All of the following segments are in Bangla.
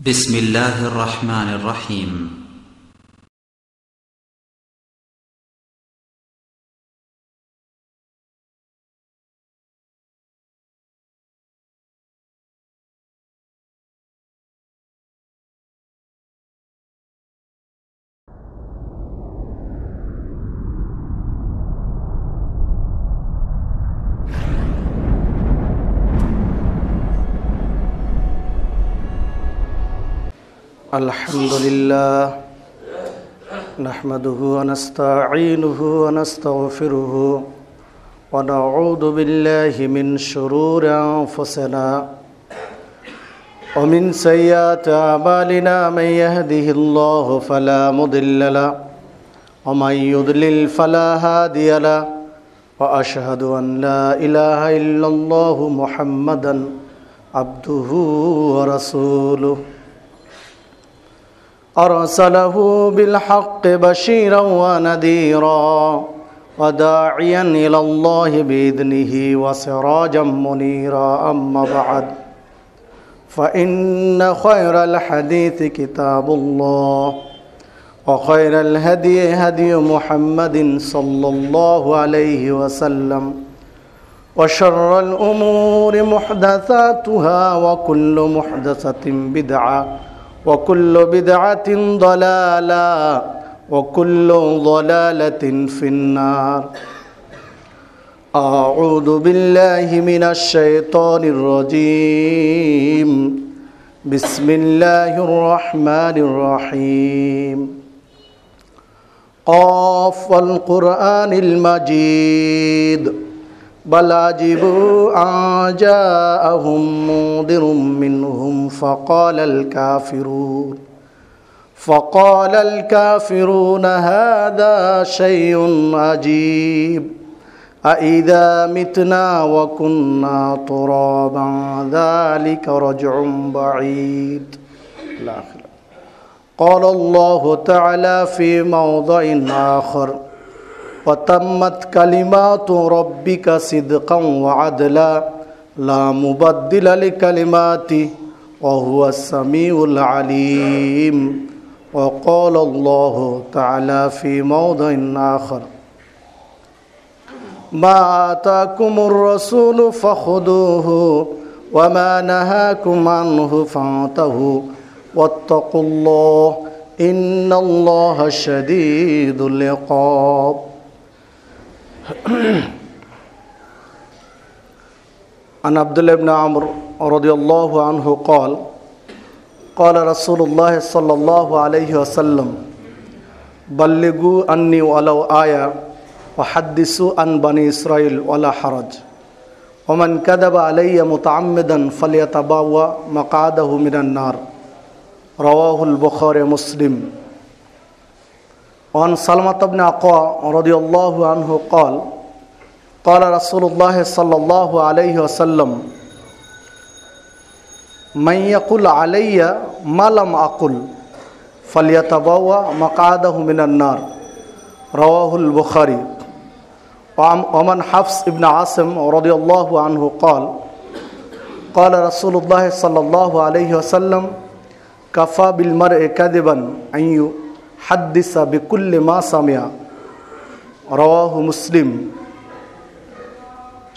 بسم الله الرحمن الرحيم الحمد لله نحمده ونستعينه ونستغفره ونعوذ بالله من شرور أنفسنا ومن سيئات أعمالنا من يهده الله فلا مضل له ومن يضلل فلا هادي له وأشهد أن لا إله إلا الله محمدا عبده ورسوله أرسله بالحق بشيرا ونذيرا وداعيا إلى الله بإذنه وسراجا منيرا أما بعد فإن خير الحديث كتاب الله وخير الهدي هدي محمد صلى الله عليه وسلم وشر الأمور محدثاتها وكل محدثة بدعة وكل بدعة ضلالة وكل ضلالة في النار أعوذ بالله من الشيطان الرجيم بسم الله الرحمن الرحيم قاف والقرآن المجيد بل عجبوا أن جاءهم منذر منهم فقال الكافرون هذا شيء عجيب أإذا متنا وكنا ترابا ذلك رجع بعيد. قال الله تعالى في موضع آخر وتمت كلمات ربك صدقا وعدلا لا مبدل لكلماته وهو السميع العليم. وقال الله تعالى في موضع آخر ما آتاكم الرسول فخذوه وما نهاكم عنه فانتهوا واتقوا الله إن الله شديد العقاب. عن عبد الله بن عمرو رضي الله عنه قال قال رسول الله صلى الله عليه وسلم بلغوا عني ولو آية وحدثوا عن بني إسرائيل ولا حرج ومن كذب علي متعمدا فليتبوأ مقعده من النار رواه البخاري مسلم. وعن سلمة بن أقوى رضي الله عنه قال قال رسول الله صلى الله عليه وسلم من يقول علي ما لم أقل فليتبوأ مقعده من النار رواه البخاري. ومن حفص بن عاصم رضي الله عنه قال قال رسول الله صلى الله عليه وسلم كفى بالمرء كذبا أن يحدث بكل ما سمع رواه مسلم.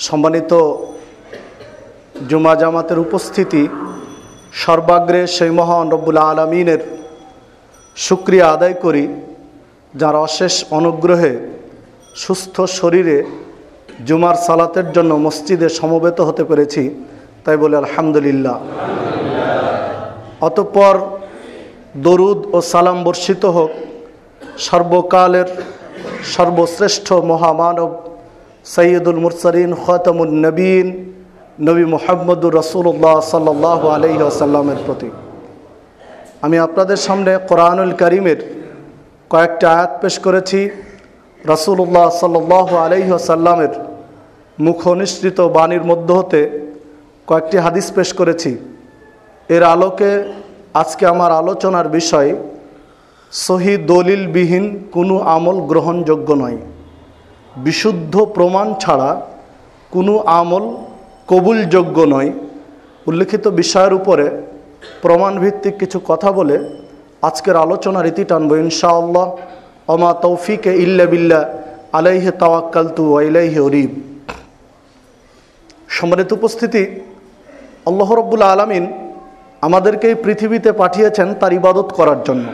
সম্মানিত জুমা জামাতের উপস্থিতি, সর্বাগ্রে সেই মহান রব্বুল আলামিনের শুকরিয়া আদায় করি যার অশেষ অনুগ্রহে সুস্থ শরীরে জুমার সালাতের জন্য মসজিদে সমবেত হতে পেরেছি, তাই বলে আলহামদুলিল্লাহ। অতঃপর দরুদ ও সালাম বর্ষিত হোক সর্বকালের সর্বশ্রেষ্ঠ মহামানব সৈয়দুল মুরসালিন খাতামুন নবীন নবী মুহাম্মদুর রাসূলুল্লাহ সাল্লাল্লাহু আলাইহি ওয়াসাল্লামের প্রতি। আমি আপনাদের সামনে কোরআনুল কারীমের কয়েকটি আয়াত পেশ করেছি। রাসূলুল্লাহ সাল্লাল্লাহু আলাইহি ওয়াসাল্লামের মুখনিসৃত বাণীর মধ্য হতে কয়েকটি হাদিস পেশ করেছি। এর আলোকে আজকে আমার আলোচনার বিষয় সহি দলিলবিহীন কোনো আমল গ্রহণযোগ্য নয়। বিশুদ্ধ প্রমাণ ছাড়া কোনো আমল কবুলযোগ্য নয়। উল্লেখিত বিষয়ের উপরে প্রমাণভিত্তিক কিছু কথা বলে আজকের আলোচনার ইতি টানবো ইনশাআল্লাহ। ওমা তৌফিকে ইল্লা বিল্লাহ আলাইহি তাওয়াক্কালতু ওয়া ইলাইহি উনীব। সম্মানিত উপস্থিতি, আল্লাহ রাব্বুল আলামিন আমাদেরকে এই পৃথিবীতে পাঠিয়েছেন তার ইবাদত করার জন্য।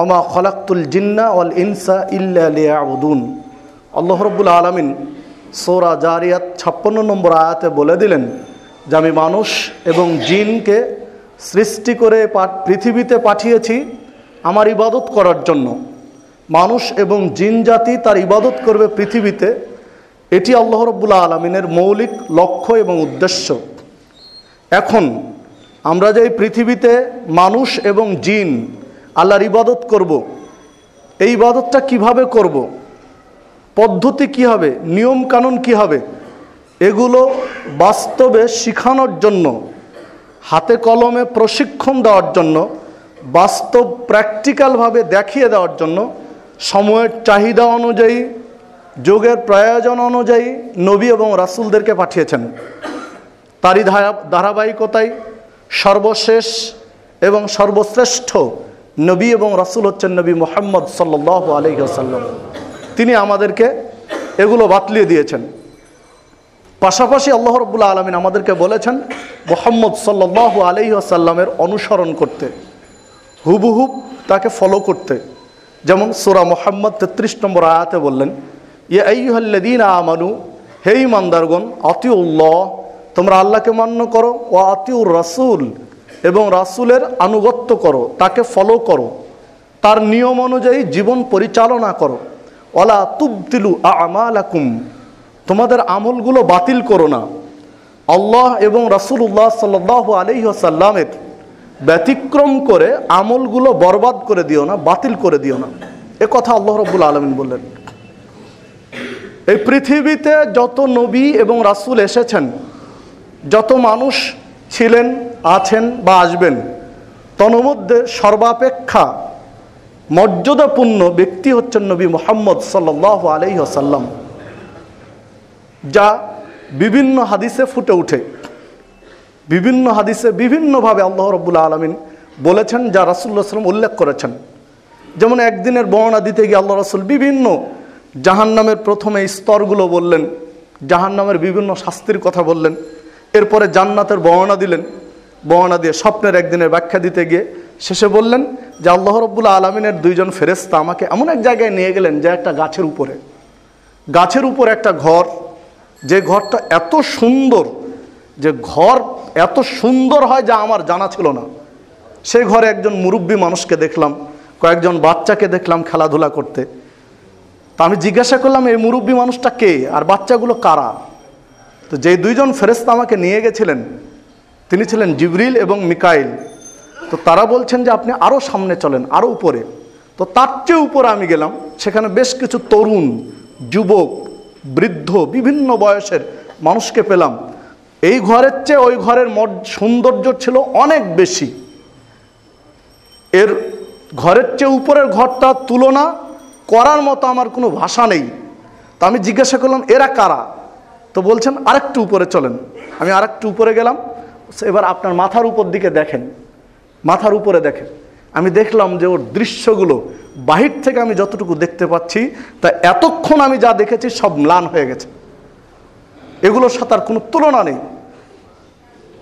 ওমা খলাকতুল জিন্না ওয়াল ইনসা ইল্লা লিয়াবুদুন। আল্লাহ রাব্বুল আলামিন সূরা জারিয়াত 56 নম্বর আয়াতে বলে দিলেন যে আমি মানুষ এবং জিনকে সৃষ্টি করে পৃথিবীতে পাঠিয়েছি আমার ইবাদত করার জন্য। মানুষ এবং জিন জাতি তার ইবাদত করবে পৃথিবীতে, এটি আল্লাহ রাব্বুল আলামিনের মৌলিক লক্ষ্য এবং উদ্দেশ্য। এখন আমরা যে পৃথিবীতে মানুষ এবং জিন আল্লাহর ইবাদত করব, এই ইবাদতটা কিভাবে করব, পদ্ধতি কি হবে, নিয়ম কানুন কি হবে, এগুলো বাস্তবে শেখানোর জন্য, হাতে কলমে প্রশিক্ষণ দেওয়ার জন্য, বাস্তব প্র্যাকটিক্যালভাবে দেখিয়ে দেওয়ার জন্য সময়ের চাহিদা অনুযায়ী, যুগের প্রয়োজন অনুযায়ী নবী এবং রাসূলদেরকে পাঠিয়েছেন। তারই ধারাবাহিকতায় সর্বশেষ এবং সর্বশ্রেষ্ঠ নবী এবং রাসূল হচ্ছেন নবী মুহাম্মদ সাল্লাল্লাহু আলাইহি ওয়াসাল্লাম। তিনি আমাদেরকে এগুলো বাতলিয়ে দিয়েছেন। পাশাপাশি আল্লাহ রাব্বুল আলামিন আমাদেরকে বলেছেন মুহাম্মদ সাল্লাল্লাহু আলাইহি ওয়াসাল্লামের অনুসরণ করতে, হুবহুব তাকে ফলো করতে। যেমন সূরা মুহাম্মদ 33 নম্বর আয়াতে বললেন, ইয়া আইয়ুহাল্লাযীনা আমানু, হে ঈমানদারগণ, আতিউল্লাহ, তোমরা আল্লাহকে মান্য করো, ওয়া আতিউর রাসূল, এবং রাসূলের আনুগত্য করো, তাকে ফলো করো, তার নিয়ম অনুযায়ী জীবন পরিচালনা করো। ওয়ালা তুবতিলু আমালাকুম, তোমাদের আমলগুলো বাতিল করো না। আল্লাহ এবং রাসূলুল্লাহ সাল্লাল্লাহু আলাইহি ওয়াসাল্লামের ব্যতিক্রম করে আমলগুলো বরবাদ করে দিও না, বাতিল করে দিও না। এ কথা আল্লাহ রাব্বুল আলামিন বললেন। এই পৃথিবীতে যত নবী এবং রাসূল এসেছেন, যত মানুষ ছিলেন, আছেন বা আসবেন, তন্মধ্যে সর্বাপেক্ষা মর্যাদাপূর্ণ ব্যক্তি হচ্ছেন নবী মুহাম্মদ সাল্লাল্লাহু আলাইহি ওয়াসাল্লাম, যা বিভিন্ন হাদিসে ফুটে ওঠে। বিভিন্ন হাদিসে বিভিন্নভাবে আল্লাহ রাব্বুল আলামিন বলেছেন, যা রাসূলুল্লাহ সাল্লাল্লাহু আলাইহি ওয়াসাল্লাম উল্লেখ করেছেন। যেমন একদিনের বর্ণনা দিতে গিয়ে আল্লাহ রাসূল বিভিন্ন জাহান্নামের প্রথমে স্তরগুলো বললেন, জাহান্নামের বিভিন্ন শাস্তির কথা বললেন, এরপরে জান্নাতের বর্ণনা দিলেন। বর্ণনা দিয়ে স্বপ্নের একদিনের ব্যাখ্যা দিতে গিয়ে শেষে বললেন যে আল্লাহ রাব্বুল আলামিনের দুইজন ফেরেশতা আমাকে এমন এক জায়গায় নিয়ে গেলেন যে একটা গাছের উপরে একটা ঘর, যে ঘরটা এত সুন্দর, যে ঘর এত সুন্দর হয় যা আমার জানা ছিল না। সেই ঘরে একজন মুরব্বী মানুষকে দেখলাম, কয়েকজন বাচ্চাকে দেখলাম খেলাধুলা করতে। তা আমি জিজ্ঞাসা করলাম, এই মুরব্বী মানুষটা কে আর বাচ্চাগুলো কারা? তো যেই দুইজন ফেরেশতা আমাকে নিয়ে গেছিলেন তিনি ছিলেন জিবরিল এবং মিকাইল। তো তারা বলছেন যে আপনি আরও সামনে চলেন, আরও উপরে। তো তার চেয়ে উপরে আমি গেলাম, সেখানে বেশ কিছু তরুণ, যুবক, বৃদ্ধ, বিভিন্ন বয়সের মানুষকে পেলাম। এই ঘরের চেয়ে ওই ঘরের সৌন্দর্য ছিল অনেক বেশি। এর ঘরের চেয়ে উপরের ঘরটা তুলনা করার মতো আমার কোনো ভাষা নেই। তো আমি জিজ্ঞাসা করলাম এরা কারা? তো বলছেন আরেকটু উপরে চলেন। আমি আরেকটু উপরে গেলাম। এবার আপনার মাথার উপর দিকে দেখেন, মাথার উপরে দেখেন। আমি দেখলাম যে ওর দৃশ্যগুলো বাহির থেকে আমি যতটুকু দেখতে পাচ্ছি তা এতক্ষণ আমি যা দেখেছি সব ম্লান হয়ে গেছে, এগুলোর সাথে আর কোনো তুলনা নেই।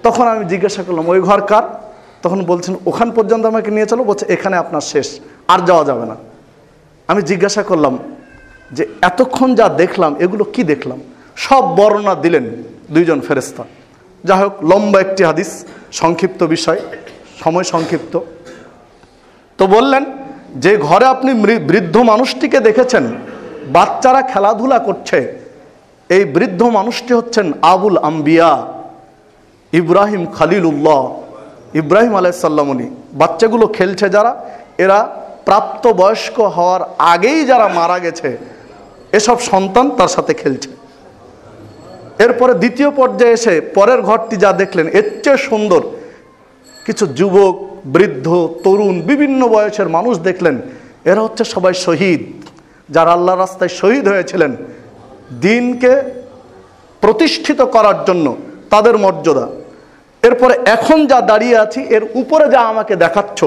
তখন আমি জিজ্ঞাসা করলাম ওই ঘর কার? তখন বলছেন ওখান পর্যন্ত আমাকে নিয়ে চলো। বলছে এখানে আপনার শেষ, আর যাওয়া যাবে না। আমি জিজ্ঞাসা করলাম যে এতক্ষণ যা দেখলাম এগুলো কি দেখলাম? সব বর্ণনা দিলেন দুইজন ফেরেশতা। যাই হোক, লম্বা একটি হাদিস, সংক্ষিপ্ত বিষয়, সময় সংক্ষিপ্ত। তো বললেন যে ঘরে আপনি বৃদ্ধ মানুষটিকে দেখেছেন, বাচ্চারা খেলাধুলা করছে, এই বৃদ্ধ মানুষটি হচ্ছেন আবুল আম্বিয়া, ইব্রাহিম খলিলুল্লাহ, ইব্রাহিম আলাইহিস সালাম। উনি বাচ্চাগুলো খেলছে যারা, এরা প্রাপ্তবয়স্ক হওয়ার আগেই যারা মারা গেছে, এসব সন্তান তার সাথে খেলছে। এরপরে দ্বিতীয় পর্যায়ে এসে পরের ঘরটি যা দেখলেন এর চেয়ে সুন্দর কিছু যুবক, বৃদ্ধ, তরুণ, বিভিন্ন বয়সের মানুষ দেখলেন। এরা হচ্ছে সবাই শহীদ, যারা আল্লাহর রাস্তায় শহীদ হয়েছিলেন দিনকে প্রতিষ্ঠিত করার জন্য, তাদের মর্যাদা। এরপরে এখন যা দাঁড়িয়ে আছি এর উপরে যা আমাকে দেখাচ্ছ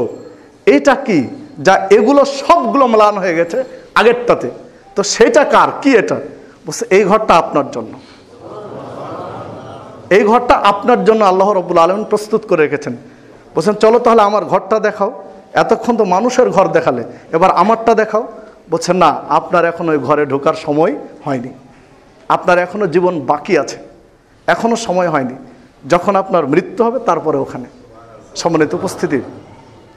এইটা কি, যা এগুলো সবগুলো ম্লান হয়ে গেছে আগেরটাতে, তো সেটা কার, কি এটা? বলছে এই ঘরটা আপনার জন্য, এই ঘরটা আপনার জন্য আল্লাহ রাব্বুল আলামিন প্রস্তুত করে রেখেছেন। বলছেন চলো তাহলে আমার ঘরটা দেখাও, এতক্ষণ তো মানুষের ঘর দেখালে, এবার আমারটা দেখাও। বলছেন না, আপনার এখন ওই ঘরে ঢোকার সময় হয়নি, আপনার এখনো জীবন বাকি আছে, এখনো সময় হয়নি, যখন আপনার মৃত্যু হবে তারপরে ওখানে। সম্মানিত উপস্থিতি,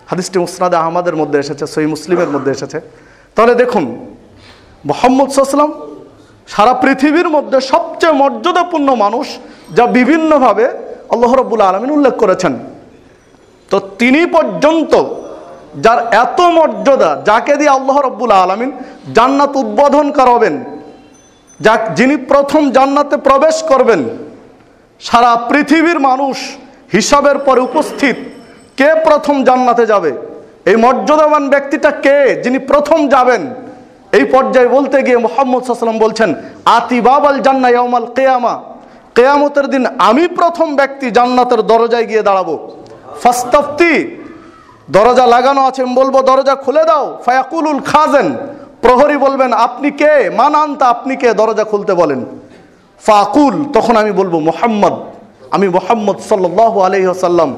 হাদিসটি মুসনাদে আহমদের মধ্যে এসেছে, সহিহ মুসলিমের মধ্যে এসেছে। তাহলে দেখুন, মুহাম্মদ সাল্লাল্লাহু আলাইহি ওয়াসাল্লাম সারা পৃথিবীর মধ্যে সবচেয়ে মর্যাদাপূর্ণ মানুষ, যা বিভিন্নভাবে আল্লাহ রাব্বুল আলামিন উল্লেখ করেছেন। তো তিনি পর্যন্ত যার এত মর্যাদা, যাকে দিয়ে আল্লাহ রাব্বুল আলামিন জান্নাত উদ্বোধন করাবেন, যিনি প্রথম জান্নাতে প্রবেশ করবেন, সারা পৃথিবীর মানুষ হিসাবের পরে উপস্থিত, কে প্রথম জান্নাতে যাবে, এই মর্যাদাবান ব্যক্তিটা কে, যিনি প্রথম যাবেন, এই পর্যায়ে বলতে গিয়ে মুহাম্মদ সাল্লাল্লাহু আলাইহি ওয়াসাল্লাম বলছেন, আতি বাবাল জান্নাহ ইয়াউমাল কিয়ামা, কিয়ামতের দিন আমি প্রথম ব্যক্তি জান্নাতের দরজায় গিয়ে দাঁড়াবো। ফাস্তাফতি, দরজা লাগানো আছে, আমি বলবো দরজা খুলে দাও। ফায়াকুলুল খাজেন, প্রহরী বলবেন আপনি কে, মান আনতা, আপনি কে, দরজা খুলতে বলেন। ফাকুল, তখন আমি বলবো মুহাম্মদ, আমি মুহাম্মদ সাল্লাল্লাহু আলাইহি ওয়াসাল্লাম।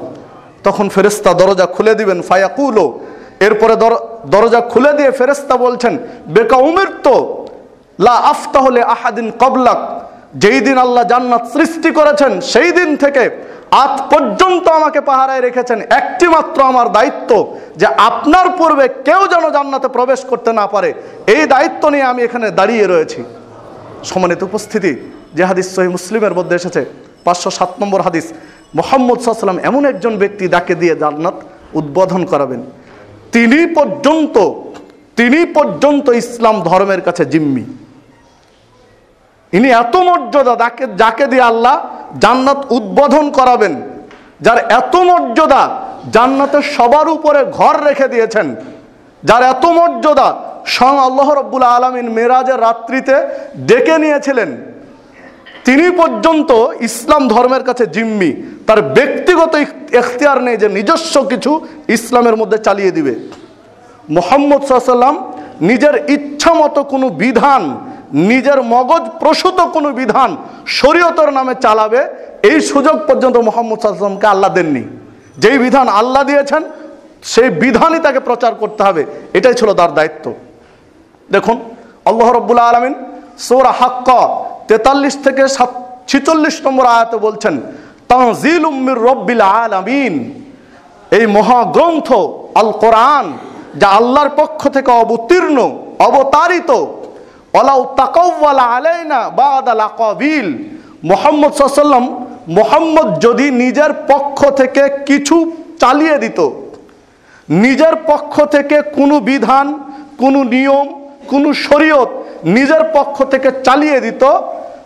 তখন ফেরেশতা দরজা খুলে দিবেন। ফায়াকুলু, এরপরে দরজা খুলে দিয়ে ফেরেশতা বলছেন, বেকা উমিরতু লা আফতাহু লি আহাদিন ক্বাবলাক, যেই দিন আল্লাহ জান্নাত সৃষ্টি করেছেন সেই দিন থেকে আজ পর্যন্ত আমাকে পাহারায় রেখেছেন, একটি মাত্র আমার দায়িত্ব যে আপনার পূর্বে কেউ যেন জান্নাতে প্রবেশ করতে না পারে, এই দায়িত্ব নিয়ে আমি এখানে দাঁড়িয়ে রয়েছি। সম্মানিত উপস্থিতি, যে হাদিস সহিহ মুসলিমের মধ্যে এসেছে 507 নম্বর হাদিস, মুহাম্মদ সাল্লাল্লাহু আলাইহি ওয়াসাল্লাম এমন একজন ব্যক্তি যাকে দিয়ে জান্নাত উদ্বোধন করাবেন, তিনি পর্যন্ত ইসলাম ধর্মের কাছে জিম্মি। ইনি এত মর্যাদা, যাকে দিয়ে আল্লাহ জান্নাত উদ্বোধন করাবেন, যার এত মর্যাদা, জান্নাতের সবার উপরে ঘর রেখে দিয়েছেন, যার এত মর্যাদা, স্বয়ং আল্লাহ রাব্বুল আলামিন মেরাজের রাত্রিতে ডেকে নিয়েছিলেন, তিনি পর্যন্ত ইসলাম ধর্মের কাছে জিম্মি। তার ব্যক্তিগত এখতিয়ার নেই যে নিজস্ব কিছু ইসলামের মধ্যে চালিয়ে দিবে। মুহাম্মদ সাল্লাল্লাহু আলাইহি ওয়াসাল্লাম নিজের ইচ্ছা মতো কোনো বিধান, নিজের মগজ প্রসূত কোনো বিধান শরীয়তের নামে চালাবে, এই সুযোগ পর্যন্ত মুহাম্মদ সাল্লাল্লাহু আলাইহি ওয়াসাল্লামকে আল্লাহ দেননি। যেই বিধান আল্লাহ দিয়েছেন সেই বিধানই তাকে প্রচার করতে হবে, এটাই ছিল তার দায়িত্ব। দেখুন, আল্লাহ রাব্বুল আলামিন সূরা হাক্কা 43 থেকে 46 নম্বর আয়াতে বলছেন, তানজিলুম মির রাব্বিল আলামিন, এই মহাগ্রন্থ আল কোরআন যা আল্লাহর পক্ষ থেকে অবতারিত, ওয়ালাউ তাকাওয়ালা আলাইনা বাদাল আকাবিল, মুহাম্মদ সাল্লাল্লাহু আলাইহি ওয়াসাল্লাম, মুহাম্মদ যদি নিজের পক্ষ থেকে কিছু চালিয়ে দিত, নিজের পক্ষ থেকে কোনো বিধান, কোনো নিয়ম, কোনো শরীয়ত নিজের পক্ষ থেকে চালিয়ে দিত,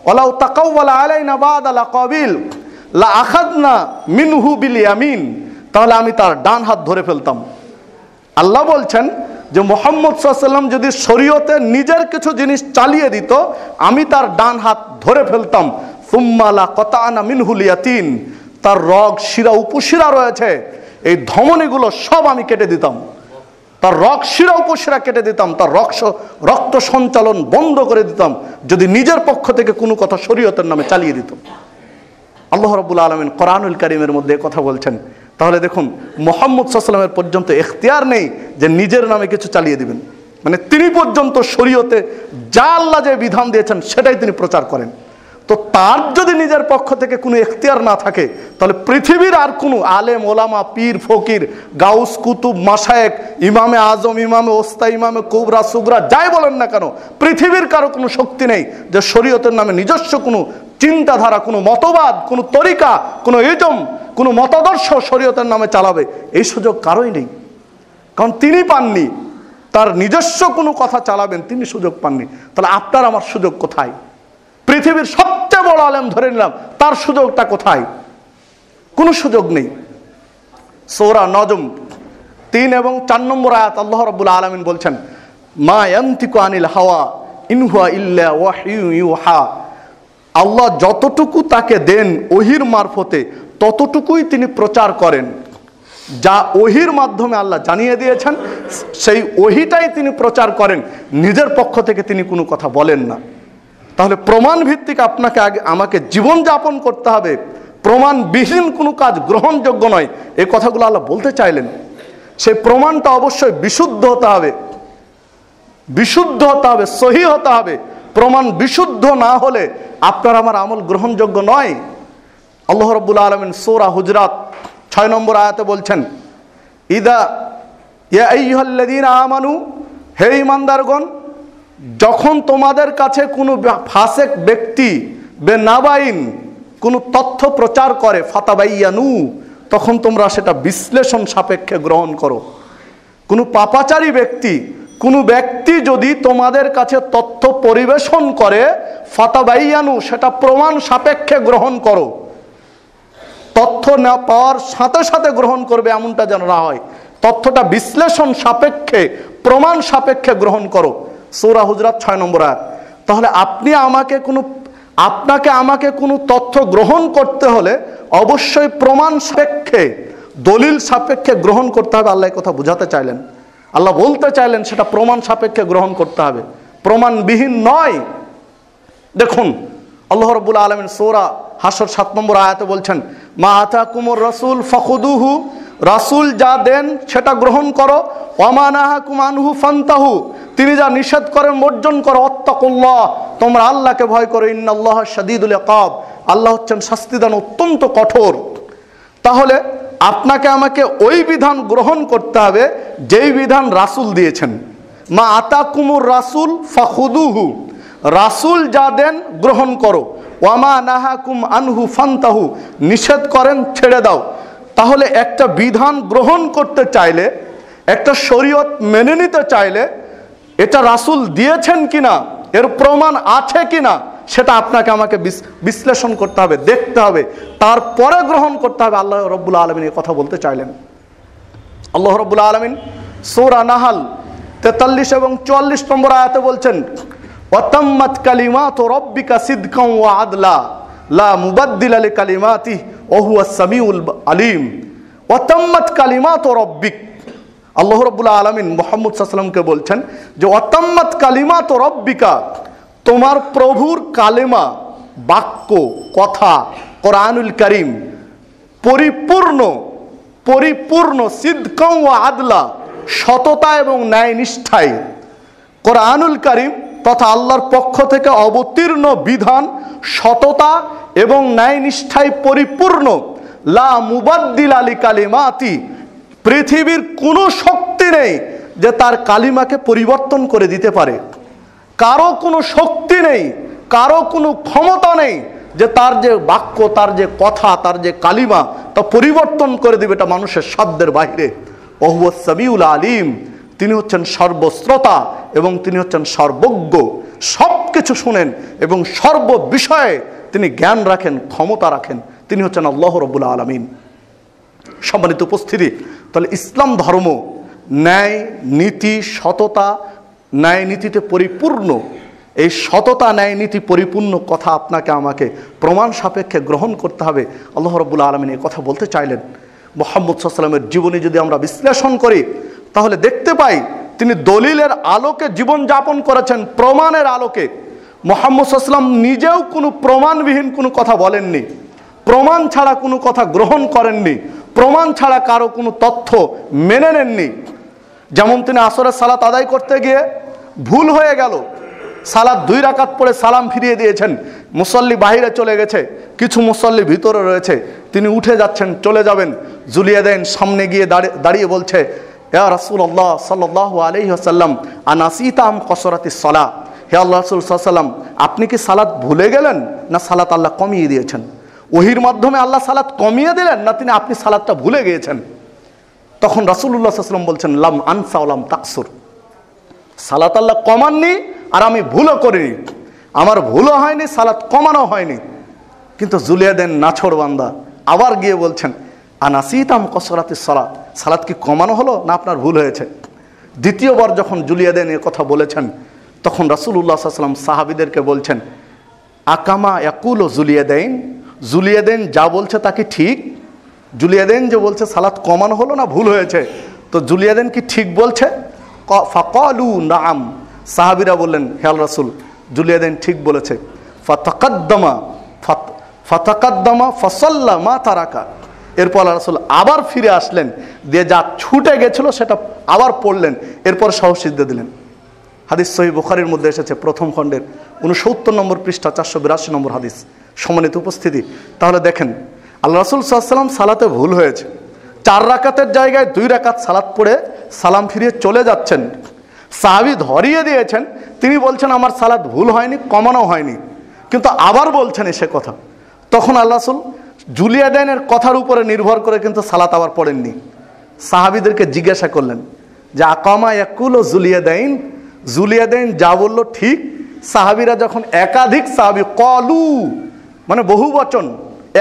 ওয়ালাউ তাকাওয়ালা আলাইনা বাদাল আকাবিল লা আখাযনা মিনহু বিল ইয়ামিন, তাহলে আমি তার ডান হাত ধরে ফেলতাম। আল্লাহ বলছেন যে মুহাম্মদ সাল্লাল্লাহু আলাইহি ওয়াসাল্লাম যদি শরীয়তে নিজের কিছু জিনিস চালিয়ে দিত, আমি তার ডান হাত ধরে ফেলতাম। সুম্মা লা কাতানা মিনহুল ইয়াতিন, তার রগ, শিরা, উপশিরা রয়েছে, এই ধমনীগুলো সব আমি কেটে দিতাম, তার রগ, শিরা, উপশিরা কেটে দিতাম, তার রক্ত সঞ্চালন বন্ধ করে দিতাম, যদি নিজের পক্ষ থেকে কোনো কথা শরীয়তের নামে চালিয়ে দিত। আল্লাহ রাব্বুল আলামিন কোরআনুল কারীমের মধ্যে কথা বলছেন। তাহলে দেখুন, মুহাম্মদ সাল্লাল্লাহু আলাইহি ওয়াসাল্লামের পর্যন্ত এখতিয়ার নেই যে নিজের নামে কিছু চালিয়ে দিবেন, মানে তিনি পর্যন্ত শরীয়তে যা আল্লাহ যে বিধান দিয়েছেন সেটাই তিনি প্রচার করেন। তো তার যদি নিজের পক্ষ থেকে কোনো এখতিয়ার না থাকে, তাহলে পৃথিবীর আর কোনো আলেম, ওলামা, পীর, ফকির, গাউস, কুতুব, মাশায়েখ, ইমামে আজম, ইমামে ওস্তা, ইমামে কুবরা, সুগরা, যাই বলেন না কেন, পৃথিবীর কারো কোনো শক্তি নেই যে শরীয়তের নামে নিজস্ব কোনো চিন্তাধারা, কোনো মতবাদ, কোনো তরিকা, কোনো ইজম, কোনো মতাদর্শ শরীয়তের নামে চালাবে, এই সুযোগ কারোই নেই। কারণ তিনি পাননি, তার নিজস্ব কোনো কথা চালাবেন তিনি সুযোগ পাননি। তাহলে আপনার আমার সুযোগ কোথায়? পৃথিবীর সবচেয়ে বড় আলেম ধরে নিলাম, তার সুযোগটা কোথায়? কোনো সুযোগ নেই। সূরা নজম 3 এবং 4 নম্বর আয়াত আল্লাহ রাব্বুল আলামিন বলছেন, মা ইয়ানতিকু আনিল হাওয়া ইন হুয়া ইল্লা ওয়াহয়ু ইউহা, আল্লাহ যতটুকু তাকে দেন ওহির মারফতে ততটুকুই তিনি প্রচার করেন। যা ওহির মাধ্যমে আল্লাহ জানিয়ে দিয়েছেন সেই ওহিটাই তিনি প্রচার করেন, নিজের পক্ষ থেকে তিনি কোনো কথা বলেন না। তাহলে প্রমাণ ভিত্তিক আপনাকে আমাকে জীবনযাপন করতে হবে, প্রমাণবিহীন কোনো কাজ গ্রহণযোগ্য নয়, এই কথাগুলো আল্লাহ বলতে চাইলেন। সেই প্রমাণটা অবশ্যই বিশুদ্ধ হতে হবে, বিশুদ্ধ হতে হবে, সহি হতে হবে। প্রমাণ বিশুদ্ধ না হলে আপনার আমার আমল গ্রহণযোগ্য নয়। আল্লাহ রাব্বুল আলামিন সূরা হুজরাত 6 নম্বর আয়াতে বলছেন, ইদা ইয়া আইয়ুহাল্লাযীনা আমানু, হে ঈমানদারগণ, যখন তোমাদের কাছে কোনো ফাসেক ব্যক্তি বেনাবাইন কোনো তথ্য প্রচার করে, ফাতাবাইয়ানু, তখন তোমরা সেটা বিশ্লেষণ সাপেক্ষে গ্রহণ করো। কোনো পাপাচারী ব্যক্তি, কোনো ব্যক্তি যদি তোমাদের কাছে তথ্য পরিবেশন করে, ফাতাবাইয়ানু, সেটা প্রমাণ সাপেক্ষে গ্রহণ করো। তথ্য না পাওয়ার সাথে সাথে গ্রহণ করবে এমনটা যেন না হয়, তথ্যটা বিশ্লেষণ সাপেক্ষে, প্রমাণ সাপেক্ষে গ্রহণ করো। সূরা হুজরাত 6 নম্বর আয়াত। তাহলে আপনাকে আমাকে কোনো তথ্য গ্রহণ করতে হলে অবশ্যই প্রমাণ সাপেক্ষে, দলিল সাপেক্ষে গ্রহণ করতে হবে। আল্লাহ কথা বুঝাতে চাইলেন, আল্লাহ বলতে চাইলেন সেটা প্রমাণ সাপেক্ষে গ্রহণ করতে হবে, প্রমাণবিহীন নয়। দেখুন আল্লাহ রাব্বুল আলামিন সূরা হাসর 7 নম্বর আয়াতে বলছেন, মা আতাকুমুর রাসূল ফাখুদুহু, রাসূল যা দেন সেটা গ্রহণ করো, ওয়া মা নাহাকুম আনহু ফান্তাহু, তিনি যা নিষেধ করেন বর্জন করো, ওয়াত্তাকুল্লাহ, তোমরা আল্লাহকে ভয় করো, ইন্নাল্লাহা শাদীদুল ইকাব, আল্লাহ হচ্ছেন শাস্তিদান অত্যন্ত কঠোর। তাহলে আপনাকে আমাকে ওই বিধান গ্রহণ করতে হবে যেই বিধান রাসূল দিয়েছেন। মা আতাকুমুর রাসূল ফাখুদুহু, রাসূল যা দেন গ্রহণ করো, ওয়ামা নাহাকুম আনহু ফান্তাহু, নিষেধ করেন ছেড়ে দাও। তাহলে একটা বিধান গ্রহণ করতে চাইলে, একটা শরীয়ত মেনে নিতে চাইলে, এটা রাসূল দিয়েছেন কিনা, এর প্রমাণ আছে কিনা, সেটা আপনাকে আমাকে বিশ্লেষণ করতে হবে, দেখতে হবে, তারপরে গ্রহণ করতে হবে। আল্লাহ রাব্বুল আলামিন এই কথা বলতে চাইলেন। আল্লাহ রাব্বুল আলামিন সূরা নাহাল 43 এবং 44 নম্বর আয়াতে বলছেন, ওয়াতাম্মাত কালিমাতু রাব্বিকা সিদকান ওয়া আদলা লা মুবাদদিলা লিকালিমাতিহি ওয়া হুয়াস সামিউল আলিম। ওয়াতাম্মাত কালিমাতু রাব্বিক, আল্লাহ রাব্বুল আলামিন মুহাম্মদ সাল্লাল্লাহু আলাইহি ওয়াসাল্লামকে বলছেন যে ওয়াতাম্মাত কালিমাতু রাব্বিকা, তোমার প্রভুর কালেমা, বাক্য, কথা, কোরআনুল কারীম পরিপূর্ণ, পরিপূর্ণ, সিদকান ওয়া আদলা, সততা এবং ন্যায় নিষ্ঠায়। কোরআনুল কারীম তথা আল্লাহর পক্ষ থেকে অবতীর্ণ বিধান সততা এবং ন্যায় নিষ্ঠায় পরিপূর্ণ। লা মুবাদদিলা লিকালিমাতি, পৃথিবীর কোনো শক্তি নেই যে তার কালিমাকে পরিবর্তন করে দিতে পারে। কারো কোনো শক্তি নেই, কারো কোনো ক্ষমতা নেই যে তার যে বাক্য, তার যে কথা, তার যে কালিমা তা পরিবর্তন করে দিবে, এটা মানুষের সাধ্যের বাইরে। ওয়া হুয়াস সামিউল আলিম, তিনি হচ্ছেন সর্বশ্রোতা এবং তিনি হচ্ছেন সর্বজ্ঞ, সব কিছু শুনেন এবং সর্ব বিষয়ে তিনি জ্ঞান রাখেন, ক্ষমতা রাখেন। তিনি হচ্ছেন আল্লাহ রাব্বুল আলামিন। সম্মানিত উপস্থিতি, তাহলে ইসলাম ধর্ম ন্যায় নীতি, সততা, ন্যায় নীতিতে পরিপূর্ণ। এই সততা, ন্যায় নীতি পরিপূর্ণ কথা আপনাকে আমাকে প্রমাণ সাপেক্ষে গ্রহণ করতে হবে। আল্লাহ রাব্বুল আলামিন এই কথা বলতে চাইলেন। মুহাম্মদ সাল্লাল্লাহু আলাইহি ওয়াসাল্লামের জীবনী যদি আমরা বিশ্লেষণ করি তাহলে দেখতে পাই তিনি দলিলের আলোকে জীবনযাপন করেছেন, প্রমাণের আলোকে। মুহাম্মদ সাল্লাল্লাহু আলাইহি ওয়াসাল্লাম নিজেও কোনো প্রমাণবিহীন কোনো কথা বলেননি, প্রমাণ ছাড়া কোনো কথা গ্রহণ করেননি, প্রমাণ ছাড়া কারো কোনো তথ্য মেনে নেননি। যেমন তিনি আসরের সালাত আদায় করতে গিয়ে ভুল হয়ে গেল, সালাত 2 রাকাত পড়ে সালাম ফিরিয়ে দিয়েছেন, মুসল্লি বাহিরে চলে গেছে, কিছু মুসল্লি ভিতরে রয়েছে, তিনি উঠে যাচ্ছেন, চলে যাবেন, জুলিয়াদাইন সামনে গিয়ে দাঁড়িয়ে বলছে, ইয়া রাসূলুল্লাহ সাল্লাল্লাহু আলাইহি ওয়াসাল্লাম আনাসিতা আম কসরাতিস সালাহ, হে আল্লাহ রাসূল সাল্লাল্লাহু আলাইহি ওয়াসাল্লাম, আপনি কি সালাত ভুলে গেলেন না সালাত আল্লাহ কমিয়ে দিয়েছেন? ওহির মাধ্যমে আল্লাহ সালাত কমিয়ে দিলেন না আপনি সালাতটা ভুলে গিয়েছেন? তখন রাসূলুল্লাহ সাল্লাল্লাহু আলাইহি ওয়াসাল্লাম বলছেন, লাম আনসা ওয়া লাম তাকসুর, সালাত আল্লাহ কমাননি আর আমি ভুলও করিনি, আমার ভুলও হয়নি, সালাত কমানো হয়নি। কিন্তু জুলিয়াদাইন নাছোড় বান্দা আবার গিয়ে বলছেন, আনাসিতাম কসরাতিস সালাত, সালাত কি কমানো হলো না আপনার ভুল হয়েছে? দ্বিতীয়বার যখন জুলিয়াদাইন এর কথা বলেছেন তখন রাসূলুল্লাহ সাল্লাল্লাহু আলাইহি ওয়াসাল্লাম সাহাবীদেরকে বলছেন, আকামা ইয়াকুলু জুলিয়াদাইন, জুলিয়াদেন যা বলছে তা কি ঠিক? জুলিয়াদেন যে বলছে সালাত কমানো হলো না ভুল হয়েছে, তো জুলিয়াদেন কি ঠিক বলছে? ফাকালু নাআম, সাহাবীরা বললেন হে আল্লাহর রাসূল জুলিয়াদেন ঠিক বলেছে। ফাতাকাদ্দামা ফাসাল্লা মা তারাকা, এরপর আল্লাহর রাসূল আবার ফিরে আসলেন, দিয়ে যা ছুটে গেছিল সেটা আবার পড়লেন, এরপর সহসিদ্ধে দিলেন। হাদিস সহিহ বুখারীর মধ্যে এসেছে, প্রথম খণ্ডের 69 নম্বর পৃষ্ঠা, 482 নম্বর হাদিস। সম্মানিত উপস্থিতি, তাহলে দেখেন আল্লাহ রাসূল সাল্লাল্লাহু আলাইহি ওয়াসাল্লাম সালাতে ভুল হয়েছে, 4 রাকাতের জায়গায় 2 রাকাত সালাত পড়ে সালাম ফিরিয়ে চলে যাচ্ছেন। সাহাবী ধরিয়ে দিয়েছেন, তিনি বলছেন আমার সালাত ভুল হয়নি, কমানো হয়নি, কিন্তু আবার বলছেন এসে কথা। তখন আল্লাহ রাসূল জুলিয়াদাইনের কথার উপরে নির্ভর করে কিন্তু সালাত আবার পড়েননি। সাহাবীদেরকে জিজ্ঞাসা করলেন যে আকামা ইয়াকুল জুলিয়াদাইন, জুলিয়াদাইন যা বললো ঠিক? সাহাবীরা যখন একাধিক সাহাবী কলু মানে বহু বচন,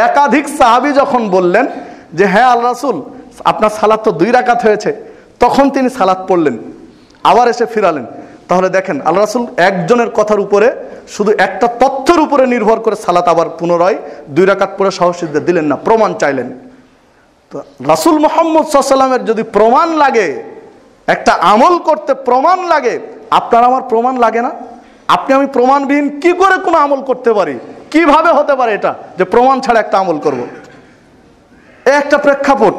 একাধিক সাহাবী যখন বললেন যে হ্যাঁ আল্লাহ রাসূল আপনার সালাত তো 2 রাকাত হয়েছে, তখন তিনি সালাত পড়লেন, আবার এসে ফিরালেন। তাহলে দেখেন আল্লাহ রাসূল একজনের কথার উপরে, শুধু একটা তথ্যের উপরে নির্ভর করে সালাত আবার পুনরায় 2 রাকাত পড়ে সহসিদ্ধে দিলেন না, প্রমাণ চাইলেন। তো রাসূল মুহাম্মদ সাল্লাল্লাহু আলাইহি ওয়াসাল্লামের যদি প্রমাণ লাগে, একটা আমল করতে প্রমাণ লাগে, আপনার আমার প্রমাণ লাগে না? আপনি আমি প্রমাণবিহীন কি করে কোনো আমল করতে পারি? কিভাবে হতে পারে এটা যে প্রমাণ ছাড়া একটা আমল করব? একটা প্রেক্ষাপট।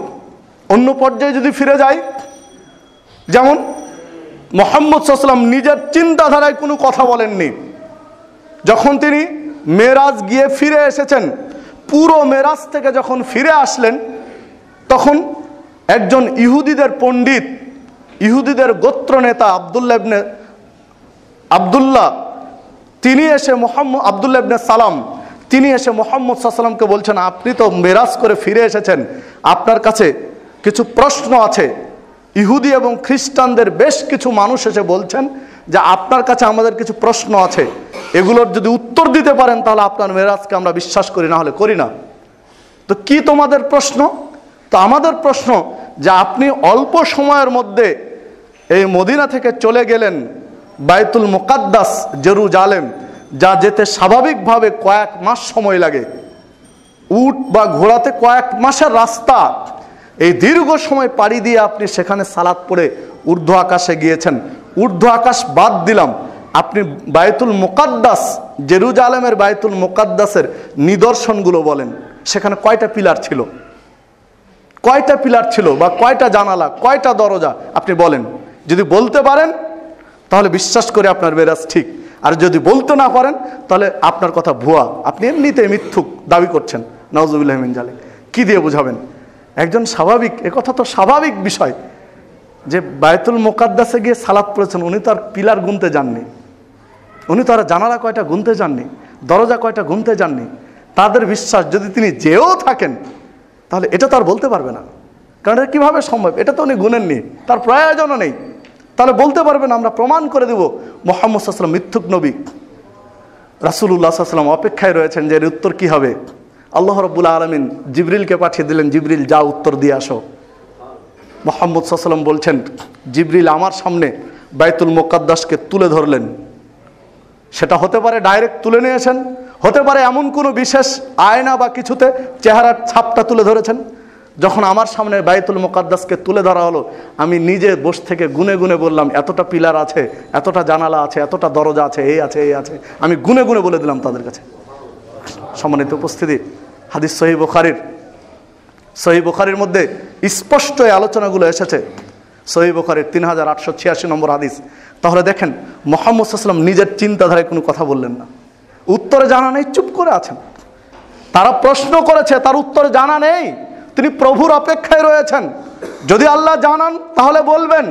অন্য পর্যায়ে যদি ফিরে যাই, যেমন মুহাম্মদ সাল্লাল্লাহু আলাইহি ওয়াসাল্লাম নিজের চিন্তাধারায় কোনো কথা বলেননি। যখন তিনি মেরাজ গিয়ে ফিরে এসেছেন, পুরো মেরাজ থেকে যখন ফিরে আসলেন, তখন একজন ইহুদিদের পণ্ডিত, ইহুদিদের গোত্র নেতা আব্দুল্লাহ, তিনি এসে আব্দুল্লাহ ইবনে সালাম, তিনি এসে মুহাম্মদ সাল্লাল্লাহু আলাইহি ওয়াসাল্লামকে বলছেন আপনি তো মেরাজ করে ফিরে এসেছেন, আপনার কাছে কিছু প্রশ্ন আছে। ইহুদি এবং খ্রিস্টানদের বেশ কিছু মানুষ এসে বলছেন যে আপনার কাছে আমাদের কিছু প্রশ্ন আছে, এগুলোর যদি উত্তর দিতে পারেন তাহলে আপনার মেরাজকে আমরা বিশ্বাস করি, না হলে করি না। তো কি তোমাদের প্রশ্ন? তো আমাদের প্রশ্ন যে আপনি অল্প সময়ের মধ্যে এই মদিনা থেকে চলে গেলেন বাইতুল মুকাদ্দাস জেরুজালেম, যা যেতে স্বাভাবিকভাবে কয়েক মাস সময় লাগে, উট বা ঘোড়াতে কয়েক মাসের রাস্তা, এই দীর্ঘ সময় পাড়ি দিয়ে আপনি সেখানে সালাত পড়ে ঊর্ধ্ব আকাশে গিয়েছেন। ঊর্ধ্ব আকাশ বাদ দিলাম, আপনি বাইতুল মুকাদ্দাস জেরুজালেমের বাইতুল মুকাদ্দাসের নিদর্শনগুলো বলেন, সেখানে কয়টা পিলার ছিল, কয়টা পিলার ছিল, বা কয়টা জানালা, কয়টা দরজা আপনি বলেন। যদি বলতে পারেন তাহলে বিশ্বাস করে আপনার মেরাজ ঠিক, আর যদি বলতে না পারেন তাহলে আপনার কথা ভুয়া, আপনি এমনিতে মিথ্যুক দাবি করছেন। নাউজুবিল্লাহ মিন যালিক। কি দিয়ে বুঝাবেন? একজন স্বাভাবিক, একথা তো স্বাভাবিক বিষয় যে বাইতুল মুকাদ্দাসে গিয়ে সালাত পড়েছেন, উনি তো আর পিলার গুনতে যাননি, উনি তো আর জানালা কয়টা গুনতে যাননি, দরজা কয়টা গুনতে যাননি। তাদের বিশ্বাস যদি তিনি যেও থাকেন তাহলে এটা তো আর বলতে পারবে না, কারণ এটা কীভাবে সম্ভব? এটা তো উনি গুনেননি, তার প্রয়োজনও নেই। তাহলে বলতে পারবেন আমরা প্রমাণ করে দেব মুহাম্মদ সাল্লাল্লাহু আলাইহি ওয়াসাল্লাম মিথ্যুক নবী। রাসূলুল্লাহ সাল্লাল্লাহু আলাইহি ওয়াসাল্লাম অপেক্ষায় রয়েছেন যে এর উত্তর কী হবে। আল্লাহ রাব্বুল আলামিন জিবরিলকে পাঠিয়ে দিলেন, জিবরিল যা উত্তর দিয়ে আসো। মুহাম্মদ সাল্লাল্লাহু আলাইহি ওয়াসাল্লাম বলছেন, জিবরিল আমার সামনে বাইতুল মুকাদ্দাসকে তুলে ধরলেন। সেটা হতে পারে ডাইরেক্ট তুলে নিয়েছেন, হতে পারে এমন কোনো বিশেষ আয়না বা কিছুতে চেহারার ছাপটা তুলে ধরেছেন। যখন আমার সামনে বাইতুল মুকাদ্দাসকে তুলে ধরা হলো, আমি নিজে বসে থেকে গুনে গুনে বললাম এতটা পিলার আছে, এতটা জানালা আছে, এতটা দরজা আছে, এই আছে, এই আছে, আমি গুনে গুনে বলে দিলাম তাদের কাছে। সম্মানিত উপস্থিতি, হাদিস সহিহ বুখারীর মধ্যে স্পষ্ট এই আলোচনাগুলো এসেছে। সহিহ বুখারীর 3886 নম্বর হাদিস। তাহলে দেখেন মুহাম্মদ সাল্লাল্লাহু আলাইহি ওয়াসাল্লাম নিজের চিন্তাধারায় কোনো কথা বললেন না, উত্তরে জানা নেই, চুপ করে আছেন। তারা প্রশ্ন করেছে, তার উত্তরে জানা নেই, তিনি প্রভুর অপেক্ষায় রয়েছেন। যদি আল্লাহ জানান তাহলে বলবেন,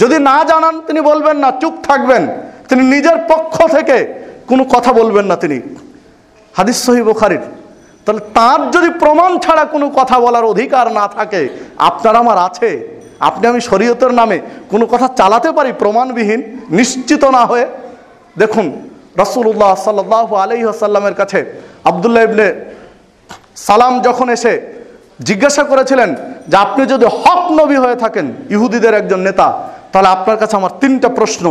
যদি না জানান তিনি বলবেন না, চুপ থাকবেন। তিনি নিজের পক্ষ থেকে কোনো কথা বলবেন না। তিনি হাদিস সহিহ বুখারীর। তাহলে তার যদি প্রমাণ ছাড়া কোনো কথা বলার অধিকার না থাকে, আপনার আমার আছে। আপনি আমি শরীয়তের নামে কোনো কথা চালাতে পারি প্রমাণবিহীন, নিশ্চিত না হয়ে। দেখুন রাসূলুল্লাহ সাল্লাল্লাহু আলাইহি ওয়াসাল্লামের কাছে আব্দুল্লাহ ইবনে সালাম যখন এসে জিজ্ঞাসা করেছিলেন যে আপনি যদি হক নবী হয়ে থাকেন, ইহুদিদের একজন নেতা, তাহলে আপনার কাছে আমার 3টা প্রশ্ন,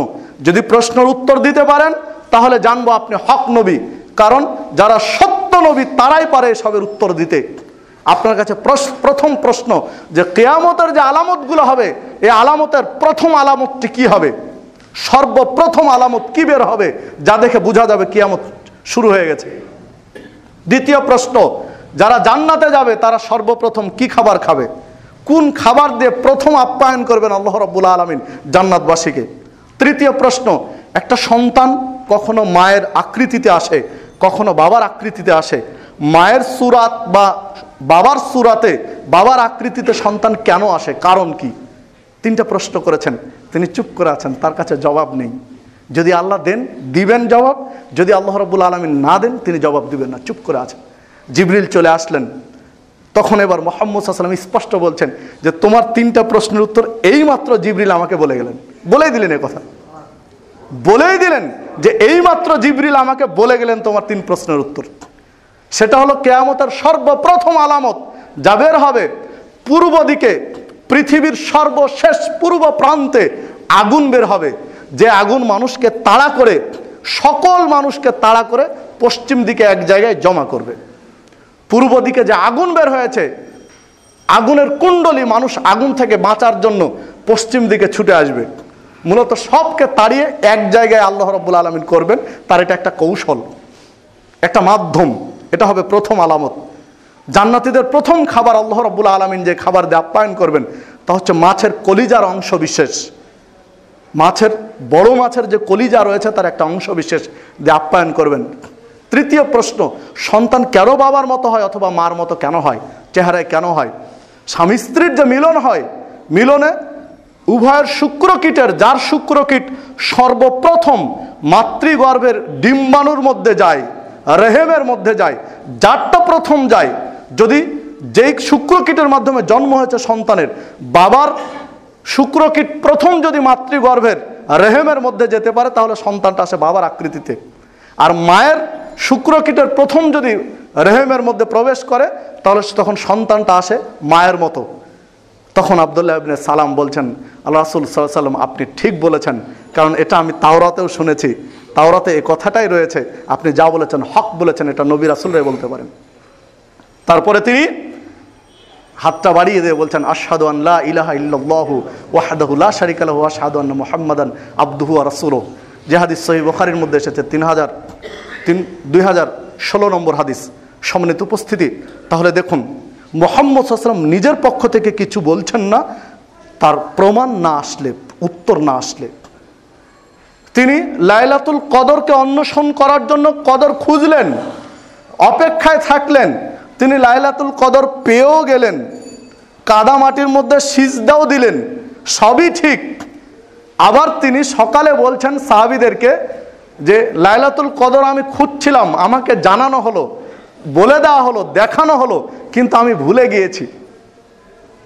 যদি প্রশ্নের উত্তর দিতে পারেন তাহলে জানবো আপনি হক নবী। কারণ যারা সত্য নবী তারাই পারে এসবের উত্তর দিতে। আপনার কাছে প্রথম প্রশ্ন যে কিয়ামতের যে আলামতগুলো হবে, এই আলামতের প্রথম আলামতটি কি হবে? সর্বপ্রথম আলামত কি বের হবে যা দেখে বোঝা যাবে কিয়ামত শুরু হয়ে গেছে? দ্বিতীয় প্রশ্ন, যারা জান্নাতে যাবে তারা সর্বপ্রথম কি খাবার খাবে? কোন খাবার দিয়ে প্রথম আপ্যায়ন করবেন আল্লাহ রাব্বুল আলামিন জান্নাতবাসীকে? তৃতীয় প্রশ্ন, একটা সন্তান কখনো মায়ের আকৃতিতে আসে, কখনো বাবার আকৃতিতে আসে। মায়ের সুরাত বা বাবার সুরাতে, বাবার আকৃতিতে সন্তান কেন আসে, কারণ কি? তিনটা প্রশ্ন করেছেন, তিনি চুপ করে আছেন, তার কাছে জবাব নেই। যদি আল্লাহ দেন দিবেন জবাব, যদি আল্লাহ রাব্বুল আলামিন না দেন তিনি জবাব দিবেন না, চুপ করে আছেন। জিবরিল চলে আসলেন, তখন এবার মুহাম্মদ সাল্লাল্লাহু আলাইহি ওয়াসাল্লাম স্পষ্ট বলছেন যে তোমার তিনটা প্রশ্নের উত্তর এইমাত্র জিবরিল আমাকে বলে গেলেন। বলেই দিলেন এ কথা, বলেই দিলেন যে এইমাত্র জিবরিল আমাকে বলে গেলেন তোমার তিন প্রশ্নের উত্তর। সেটা হলো কিয়ামতের সর্বপ্রথম আলামত যা বের হবে, পূর্ব দিকে পৃথিবীর সর্বশেষ পূর্ব প্রান্তে আগুন বের হবে, যে আগুন মানুষকে তাড়া করে, সকল মানুষকে তাড়া করে পশ্চিম দিকে এক জায়গায় জমা করবে। পূর্ব দিকে যে আগুন বের হয়েছে, আগুনের কুণ্ডলী, মানুষ আগুন থেকে বাঁচার জন্য পশ্চিম দিকে ছুটে আসবে। মূলত সবকে তাড়িয়ে এক জায়গায় আল্লাহ রাব্বুল আলামিন করবেন, তার এটা একটা কৌশল, একটা মাধ্যম। এটা হবে প্রথম আলামত। জান্নাতীদের প্রথম খাবার আল্লাহ রাব্বুল আলামিন যে খাবার দিয়ে আপ্যায়ন করবেন তা হচ্ছে মাছের কলিজার অংশ বিশেষ। মাছের, বড় মাছের যে কলিজা রয়েছে তার একটা অংশ বিশেষ দিয়ে আপ্যায়ন করবেন। তৃতীয় প্রশ্ন, সন্তান কেন বাবার মতো হয় অথবা মার মতো কেন হয়, চেহারায় কেন হয়? স্বামী স্ত্রীর যে মিলন হয়, মিলনে উভয়ের শুক্রকীটের, যার শুক্রকীট সর্বপ্রথম মাতৃগর্ভের ডিম্বাণুর মধ্যে যায়, রেহেমের মধ্যে যায়, যারটা প্রথম যায়, যদি যেই শুক্রকীটের মাধ্যমে জন্ম হয়েছে সন্তানের, বাবার শুক্রকীট প্রথম যদি মাতৃগর্ভের রেহেমের মধ্যে যেতে পারে তাহলে সন্তানটা আসে বাবার আকৃতিতে। আর মায়ের শুক্রকীটের প্রথম যদি রেহেমের মধ্যে প্রবেশ করে তাহলে তখন সন্তানটা আসে মায়ের মতো। তখন আব্দুল্লাহ ইবনে সালাম বলছেন, আল্লাহ রাসূল সাল্লাল্লাহু আলাইহি ওয়াসাল্লাম আপনি ঠিক বলেছেন, কারণ এটা আমি তাওরাতেও শুনেছি, তাওরাতে এই কথাটাই রয়েছে, আপনি যা বলেছেন হক বলেছেন, এটা নবী রাসূলরাই বলতে পারেন। তারপরে তিনি হাতটা বাড়িয়ে দিয়ে বলছেন, আশহাদু আন লা ইলাহা ইল্লাল্লাহু ওয়াহদাহু লা শারীকা লাহু ওয়া আশহাদু আন্না মুহাম্মাদান আবদুহু ওয়া রাসূলুহু। যে হাদিস সহিহ বুখারীর মধ্যে এসেছে, 2016 নম্বর হাদিস। সম্মানিত উপস্থিতি, তাহলে দেখুন মুহাম্মদ সাল্লাল্লাহু আলাইহি ওয়াসাল্লাম নিজের পক্ষ থেকে কিছু বলছেন না, তার প্রমাণ না আসলে, উত্তর না আসলে। তিনি লাইলাতুল কদরকে অন্বেষণ করার জন্য কদর খুঁজলেন, অপেক্ষায় থাকলেন, তিনি লাইলাতুল কদর পেয়েও গেলেন, কাদা মাটির মধ্যে সিজদাও দিলেন, সবই ঠিক। আবার তিনি সকালে বলছেন সাহাবীদেরকে যে লাইলাতুল কদর আমি খুঁজছিলাম, আমাকে জানানো হলো, বলে দেওয়া হলো, দেখানো হলো, কিন্তু আমি ভুলে গিয়েছি।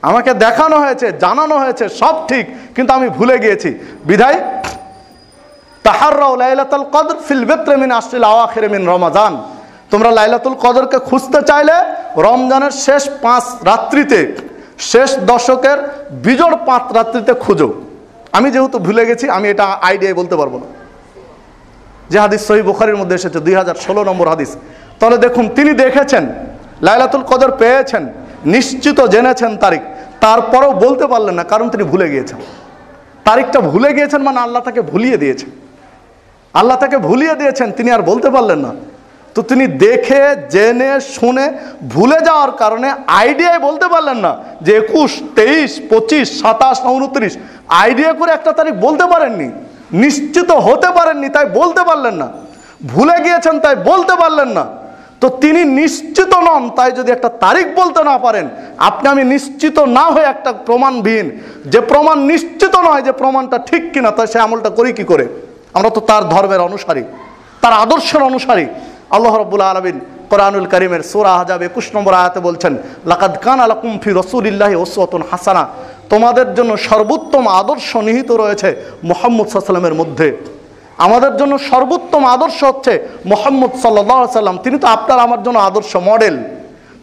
আমাকে দেখানো হয়েছে, জানানো হয়েছে, সব ঠিক, কিন্তু আমি ভুলে গিয়েছি। বিধায় তাহাররাউ লাইলাতুল কদর ফিল বিত্র মিন আশরিল আওয়াখির মিন রমাজান, তোমরা লাইলাতুল কদরকে খুঁজতে চাইলে রমজানের শেষ 5 রাত্রিতে, শেষ দশকের বিজোড় 5 রাত্রিতে খুঁজো। আমি যেহেতু ভুলে গেছি, আমি এটা আইডিয়ায় বলতে পারবো না। যে হাদিস সহিহ বুখারীর মধ্যে এসেছে, 2016 নম্বর হাদিস। তাহলে দেখুন, তিনি দেখেছেন, লাইলাতুল কদর পেয়েছেন, নিশ্চিত জেনেছেন তারিখ, তারপরেও বলতে পারলেন না, কারণ তিনি ভুলে গিয়েছেন। তারিখটা ভুলে গিয়েছেন মানে আল্লাহ তাকে ভুলিয়ে দিয়েছেন, আল্লাহ তাকে ভুলিয়ে দিয়েছেন, তিনি আর বলতে পারলেন না। তো তিনি দেখে জেনে শুনে ভুলে যাওয়ার কারণে আইডিয়ায় বলতে পারলেন না যে 21, 23, 25, 27 না 29, আইডিয়া করে একটা তারিখ বলতে পারেননি, নিশ্চিত হতে পারেননি, তাই বলতে পারলেন না। ভুলে গিয়েছেন তাই বলতে পারলেন না। তো তিনি নিশ্চিত নন, তাই যদি একটা তারিখ বলতে না পারেন, আপনি আমি নিশ্চিত না হয়ে একটা প্রমাণবিহীন, যে প্রমাণ নিশ্চিত নয় যে প্রমাণটা ঠিক কিনা, তাই সে আমলটা করি কি করে? আমরা তো তার ধর্মের অনুসারী, তার আদর্শের অনুসারী। আল্লাহ রাব্বুল আলামিন কোরআনুল কারীমের সূরা আহজাব 21 নম্বর আয়াতে বলছেন, লাকাদ কানা লাকুম ফি রাসূলিল্লাহি উসওয়াতুন হাসানাহ, তোমাদের জন্য সর্বোত্তম আদর্শ নিহিত রয়েছে মুহাম্মদ সাল্লাল্লাহু আলাইহি ওয়াসাল্লামের মধ্যে। আমাদের জন্য সর্বোত্তম আদর্শ হচ্ছে মুহাম্মদ সাল্লাল্লাহু আলাইহি ওয়াসাল্লাম, তিনি তো আপনার আমার জন্য আদর্শ মডেল।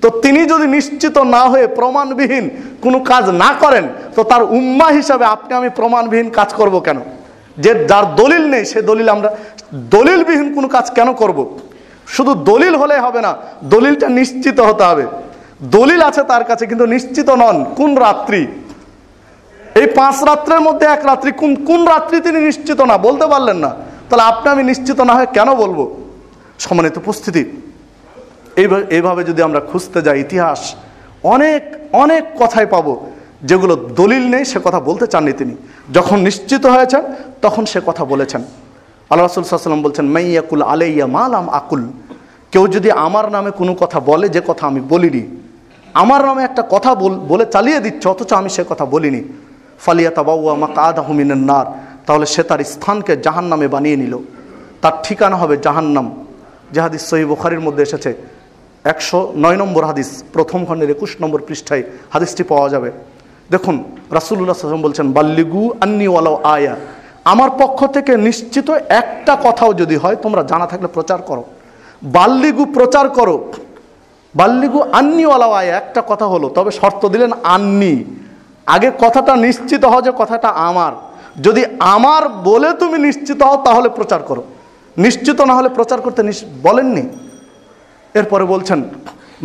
তো তিনি যদি নিশ্চিত না হয়ে প্রমাণবিহীন কোনো কাজ না করেন, তো তার উম্মাহ হিসাবে আপনি আমি প্রমাণবিহীন কাজ করব কেন? যে যার দলিল নেই সে দলিল, আমরা দলিলবিহীন কোনো কাজ কেন করব? শুধু দলিল হলে হবে না, দলিলটা নিশ্চিত হতে হবে। দলিল আছে তার কাছে কিন্তু নিশ্চিত নন কোন রাত্রি, এই 5 রাত্রের মধ্যে এক রাত্রি, কোন রাত্রি তিনি নিশ্চিত না, বলতে পারলেন না, তাহলে আপনি আমি নিশ্চিত না হয়ে কেন বলবো? সম্মানিত উপস্থিতি, এইভাবে যদি আমরা খুঁজতে যাই ইতিহাস, অনেক অনেক কথাই পাবো যেগুলো দলিল নেই, সে কথা বলতে চাননি তিনি। যখন নিশ্চিত হয়েছেন তখন সে কথা বলেছেন। আল্লাহ রাসূল সাল্লাল্লাহু আলাইহি ওয়াসাল্লাম বলছেন, মাইয়াকুল আলাইয়া মা লাম আকুল, কেউ যদি আমার নামে কোনো কথা বলে যে কথা আমি বলিনি, আমার নামে একটা কথা বলে চালিয়ে দিচ্ছে অথচ আমি সে কথা বলিনি, ফালিয়াতাবাওয়া মাকআদাহু মিনান নার, তাহলে সে তার স্থানকে জাহান্নামে বানিয়ে নিল, তার ঠিকানা হবে জাহান্নাম। যে হাদিস সহিহ বুখারীর মধ্যে এসেছে, 109 নম্বর হাদিস, প্রথম খণ্ডের 21 নম্বর পৃষ্ঠায় হাদিসটি পাওয়া যাবে। দেখুন রাসূলুল্লাহ সাল্লাল্লাহু আলাইহি ওয়াসাল্লাম বলছেন, বাল্লিগু আন্নী ওয়ালাউ আয়া, আমার পক্ষ থেকে নিশ্চিত একটা কথাও যদি হয় তোমরা জানা থাকলে প্রচার করো। বাল্লিগু, প্রচার করো। বাল্লিগু আন্নী ওয়ালাউ আয়া, একটা কথা হলো, তবে শর্ত দিলেন আন্নী, আগে কথাটা নিশ্চিত হও যে কথাটা আমার, যদি আমার বলে তুমি নিশ্চিত হও তাহলে প্রচার করো, নিশ্চিত না হলে প্রচার করতে বলেননি। এরপরে বলছেন,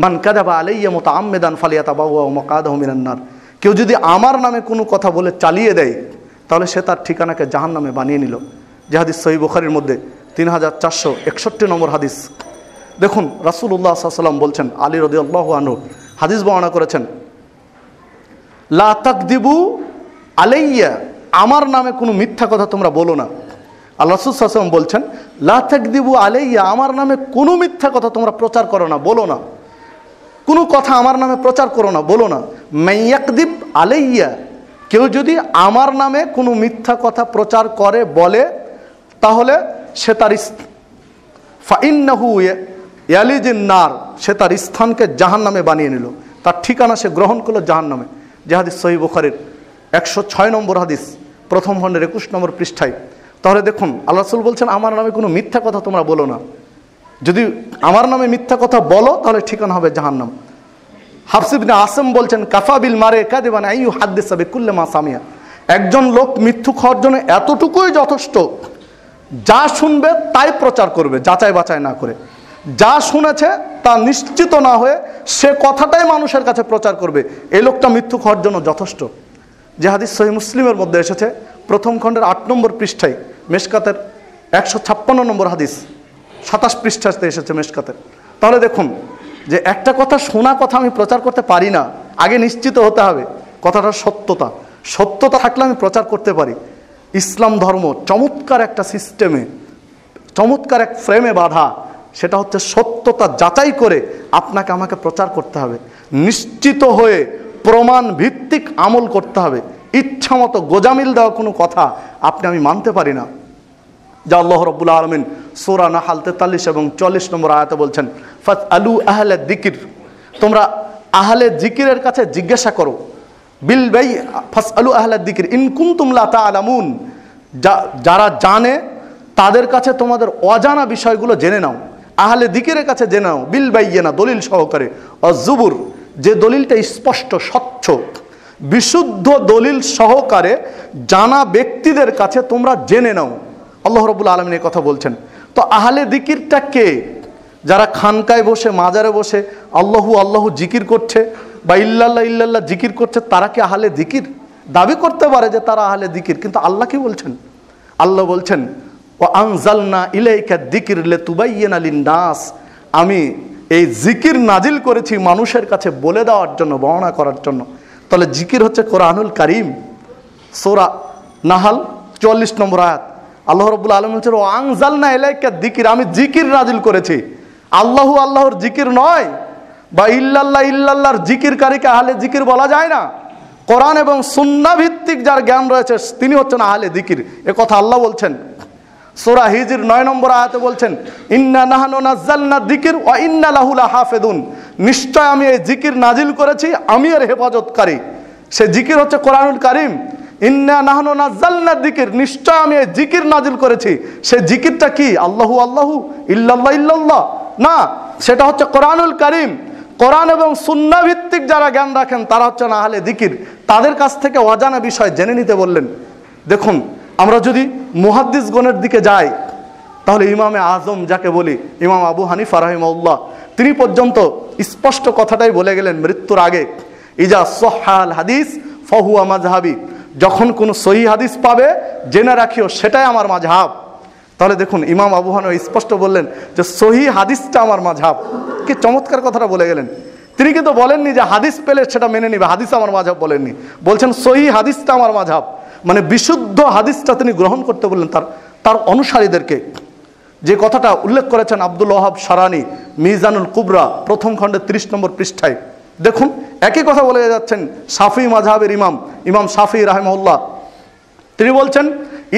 মান কাযাবা আলাইয়া মুতাআম্মিদান ফালিয়াতাবাওয়া মাকআদাহু মিনান নার, কেউ যদি আমার নামে কোনো কথা বলে চালিয়ে দেয় তাহলে সে তার ঠিকানাকে জাহান্নামে বানিয়ে নিল। যে হাদিস সহিহ বুখারীর মধ্যে 3461 নম্বর হাদিস। দেখুন রাসূলুল্লাহ সাল্লাল্লাহু আলাইহি ওয়াসাল্লাম বলছেন, আলী রাদিয়াল্লাহু আনহু হাদিস বর্ণনা করেছেন, লা তাকদিবু আলাইয়া, আমার নামে কোনো মিথ্যা কথা তোমরা বলো না। আল্লাহ রাসূল সাল্লাল্লাহু আলাইহি ওয়াসাল্লাম বলছেন, লা তাকদিবু আলাইয়া, আমার নামে কোনো মিথ্যা কথা তোমরা প্রচার করো না, বলো না, কোনো কথা আমার নামে প্রচার করো না, বলো না। মাইয়াকদিব আলাইয়া, কেউ যদি আমার নামে কোনো মিথ্যা কথা প্রচার করে বলে তাহলে সে তার ফাইন্নাহু ইয়ালিজিন নার, সে তার স্থানকে জাহান্নামে বানিয়ে নিল, তার ঠিকানা সে গ্রহণ করলো জাহান্নামে। যে হাদিস সহিহ বুখারীর 106 নম্বর হাদিস, প্রথম খণ্ডের 21 নম্বর পৃষ্ঠায়। তাহলে দেখুন আল্লাহ রাসূল বলছেন, আমার নামে কোনো মিথ্যা কথা তোমরা বলো না, যদি আমার নামে মিথ্যা কথা বলো তাহলে ঠিকানা হবে জাহান্নাম। হাফস ইবনে আসম বলছেন, কাফা বিল মারে কাযিবান আইয়ু হাদিসা বিকুল্লি মা সামিয়া, একজন লোক মিথ্যুক হওয়ার জন্য এতটুকুই যথেষ্ট, যা শুনবে তাই প্রচার করবে, যাচাই বাছাই না করে, যা শুনেছে তা নিশ্চিত না হয়ে সে কথাটাই মানুষের কাছে প্রচার করবে, এই লোকটা মিথ্যুক হওয়ার জন্য যথেষ্ট। যে হাদিস সহিহ মুসলিমের মধ্যে এসেছে, প্রথম খণ্ডের 8 নম্বর পৃষ্ঠায়, মেশকাতের 156 নম্বর হাদিস, 27 পৃষ্ঠাতে এসেছে মেশকাতের। তাহলে দেখুন যে একটা কথা, শোনা কথা আমি প্রচার করতে পারি না, আগে নিশ্চিত হতে হবে কথাটার সত্যতা থাকলে আমি প্রচার করতে পারি। ইসলাম ধর্ম চমৎকার একটা সিস্টেমে, চমৎকার এক ফ্রেমে বাঁধা, সেটা হচ্ছে সত্যতা যাচাই করে আপনাকে আমাকে প্রচার করতে হবে, নিশ্চিত হয়ে প্রমাণ ভিত্তিক আমল করতে হবে। ইচ্ছা মতো গোজামিল দেওয়া কোনো কথা আপনি আমি মানতে পারি না। যা আল্লাহ রাব্বুল আলামিন সূরা নাহাল 43 এবং 40 নম্বর আয়াতে বলছেন, ফাসআলু আহলা যিকির, তোমরা আহলে যিকিরের কাছে জিজ্ঞাসা করো, বিল বাই ফাসআলু আহলা যিকির ইন কুনতুম লা তা'লামুন, যারা জানে তাদের কাছে তোমাদের অজানা বিষয়গুলো জেনে নাও, আহলে যিকিরের কাছে জেনে নাও, বিল বাইয়িনা, দলিল সহকারে, অযুবুর, যে দলিলটা স্পষ্ট স্বচ্ছ বিশুদ্ধ দলিল সহকারে জানা ব্যক্তিদের কাছে তোমরা জেনে নাও। আল্লাহ রাব্বুল আলামিন এই কথা বলছেন। তো আহলে যিকিরটা কে? যারা খানকায় বসে, মাজারে বসে আল্লাহু আল্লাহু জিকির করছে বা ইল্লাল্লাহ ইল্লাল্লাহ জিকির করছে, তারা কি আহলে যিকির? দাবি করতে পারে যে তারা আহলে যিকির, কিন্তু আল্লাহ কি বলছেন? আল্লাহ বলছেন, ওয়া আনজালনা ইলাইকা যিকির লিতুবাইয়িনা লিন-নাস, আমি এই জিকির নাজিল করেছি মানুষের কাছে বলে দেওয়ার জন্য, বর্ণনা করার জন্য। তাহলে জিকির হচ্ছে কোরআনুল কারীম। সূরা নাহাল 44 নম্বর আয়াত, আল্লাহ রাব্বুল আলামিন বলছেন, ওয়া আনজালনা ইলাইকা যিকির, আমি জিকির নাজিল করেছি। আল্লাহু আল্লাহর জিকির নয়, বা ইল্লাল্লাহ ইল্লাল্লাহর জিকিরকারীকে আহলে জিকির বলা যায় না। কোরআন এবং সুন্নাহ ভিত্তিক যার জ্ঞান রয়েছে তিনি হচ্ছেন আহলে যিকির, এ কথা আল্লাহ বলছেন। সূরা হিজর 9 নম্বর আয়াতে বলছেন, ইন্না নাহনু নাযালনা যিকির ওয়া ইন্না লাহু লাহাফিজুন, নিশ্চয় আমি এই জিকির নাজিল করেছি, আমি এর হেফাজতকারী। সে জিকির হচ্ছে কোরআনুল কারীম। ইন্না নাহনু নাযালনা যিকির, নিশ্চয় আমি এই জিকির নাজিল করেছি। সে জিকিরটা কি? আল্লাহু আল্লাহু ইল্লাল্লাহ ইল্লাল্লাহ না, সেটা হচ্ছে কোরআনুল কারীম। কোরআন এবং সুন্নাহ ভিত্তিক যারা জ্ঞান রাখেন তারা হচ্ছেন আহলে যিকির, তাদের কাছ থেকে অজানা বিষয় জেনে নিতে বললেন। দেখুন আমরা যদি মুহাদ্দিসগণের দিকে যাই, তাহলে ইমামে আজম যাকে বলি ইমাম আবু হানিফা রাহিমাহুল্লাহ, তিনি পর্যন্ত স্পষ্ট কথাটাই বলে গেলেন মৃত্যুর আগে, ইজা সহাল হাদিস ফাহুয়া মাজহাবি, যখন কোন সহিহ হাদিস পাবে জেনে রাখিও সেটাই আমার মাযহাব। তাহলে দেখুন ইমাম আবু হানিফা স্পষ্ট বললেন যে সহিহ হাদিসটা আমার মাযহাব। কি চমৎকার কথাটা বলে গেলেন। তিনি কিন্তু বলেননি যে হাদিস পেলে সেটা মেনে নিবে, হাদিস আমার মাযহাব বলেননি, বলছেন সহিহ হাদিসটা আমার মাযহাব, মানে বিশুদ্ধ হাদিসটা তিনি গ্রহণ করতে বললেন তার অনুসারীদেরকে। যে কথাটা উল্লেখ করেছেন আব্দুল ওয়াহাব শারানি মিজানুল কুবরা প্রথম খণ্ডে 30 নম্বর পৃষ্ঠায়। দেখুন একই কথা বলে যাচ্ছেন শাফি মাযহাবের ইমাম শাফি রাহিমাহুল্লাহ। তিনি বলছেন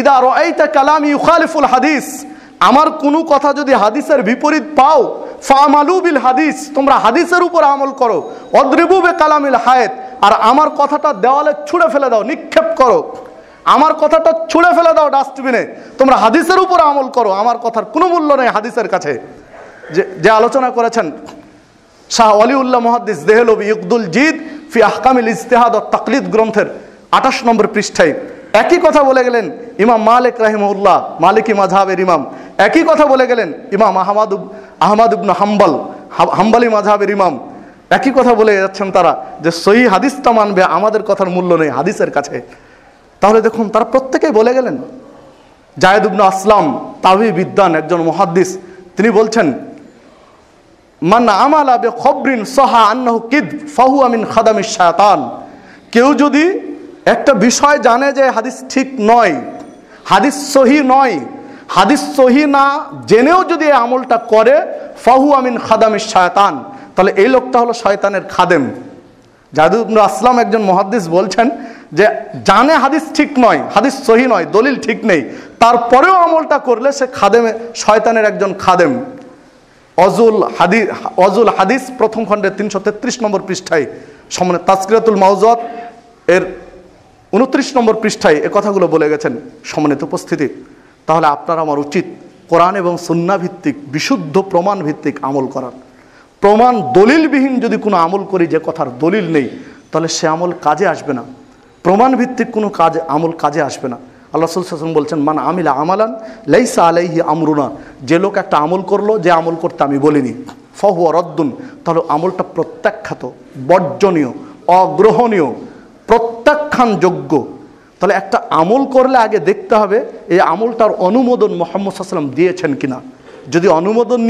ইদা রাআইতা কালামি ইউখালিফুল হাদিস, আমার কোনো কথা যদি হাদিসের বিপরীত পাও ফামালু বিল হাদিস, তোমরা হাদিসের উপর আমল করো, অদ্রিবু বিকালামিল হায়াত, আর আমার কথাটা দেওয়ালে ছুঁড়ে ফেলে দাও, নিক্ষেপ করো, আমার কথাটা ছুঁড়ে ফেলে দাও ডাস্টবিনে, তোমরা হাদিসের উপর আমল করো, আমার কথার কোনো মূল্য নেই হাদিসের কাছে। যে আলোচনা করেছেন শাহ ওয়ালিউল্লাহ মুহাদ্দিস দেহলভী ইকদুল জিদ ফি আহকামিল ইজতিহাদ ওয়াত তাকলিদ গ্রন্থের 28 নম্বর পৃষ্ঠায় একই কথা বলে গেলেন ইমাম মালিক রাহিমাহুল্লাহ, মালিকি মাযহাবের ইমাম। একই কথা বলে গেলেন ইমাম আহমদ ইবনে হাম্বলি মাযহাবের ইমাম। একই কথা বলে যাচ্ছেন তারা যে সহিহ হাদিসটা মানবে, আমাদের কথার মূল্য নেই হাদিসের কাছে। তাহলে দেখুন তারা প্রত্যেকেই বলে গেলেন। জায়েদ ইবনে আসলাম তাবি বিদ্বান একজন মুহাদ্দিস, তিনি বলছেন মান আমালা বিখবরিন সাহা আন্নাহু কিদ ফাহুয়া মিন খাদামিশ শায়তান, কেউ যদি একটা বিষয় জানে যে হাদিস ঠিক নয়, হাদিস সহি নয়, হাদিস সহি না জেনেও যদি এই আমলটা করে ফাহুয়া মিন খাদামিশ শায়তান, তাহলে এই লোকটা হলো শয়তানের খাদেম। জায়েদ ইবনে আসলাম একজন মুহাদ্দিস বলছেন যে জানে হাদিস ঠিক নয়, হাদিস সহি নয়, দলিল ঠিক নেই, তারপরেও আমলটা করলে সে খাদেমে শয়তানের একজন খাদেম। অজুল হাদিস প্রথম খণ্ডে 333 নম্বর পৃষ্ঠায় সামনে তাজকিরাতুল মাওজুআত এর 29 নম্বর পৃষ্ঠায় এ কথাগুলো বলে গেছেন সম্মানিত উপস্থিতি। তাহলে আপনার আমার উচিত কোরআন এবং সুন্নাহ ভিত্তিক বিশুদ্ধ প্রমাণ ভিত্তিক আমল করার। প্রমাণ দলিলবিহীন যদি কোনো আমল করি যে কথার দলিল নেই, তাহলে সে আমল কাজে আসবে না। প্রমাণ ভিত্তিক কোনো আমল কাজে আসবে না। আল্লাহ রাসূল সাল্লাল্লাহু আলাইহি ওয়াসাল্লাম বলছেন মান আমিলা আমালান লাইসা আলাইহি আমরুনা, যে লোক একটা আমল করলো যে আমল করতে আমি বলিনি, ফাহুয়া রদ্দুন, তাহলে আমলটা প্রত্যাখ্যাত, বর্জনীয়, অগ্রহণীয়, প্রত্যাখ্যানযোগ্য। তাহলে একটা আমল করলে আগে দেখতে হবে এই আমলটার অনুমোদন মুহাম্মদ সাল্লাল্লাহু আলাইহি ওয়াসাল্লাম দিয়েছেন কিনা। যদি অনুমোদন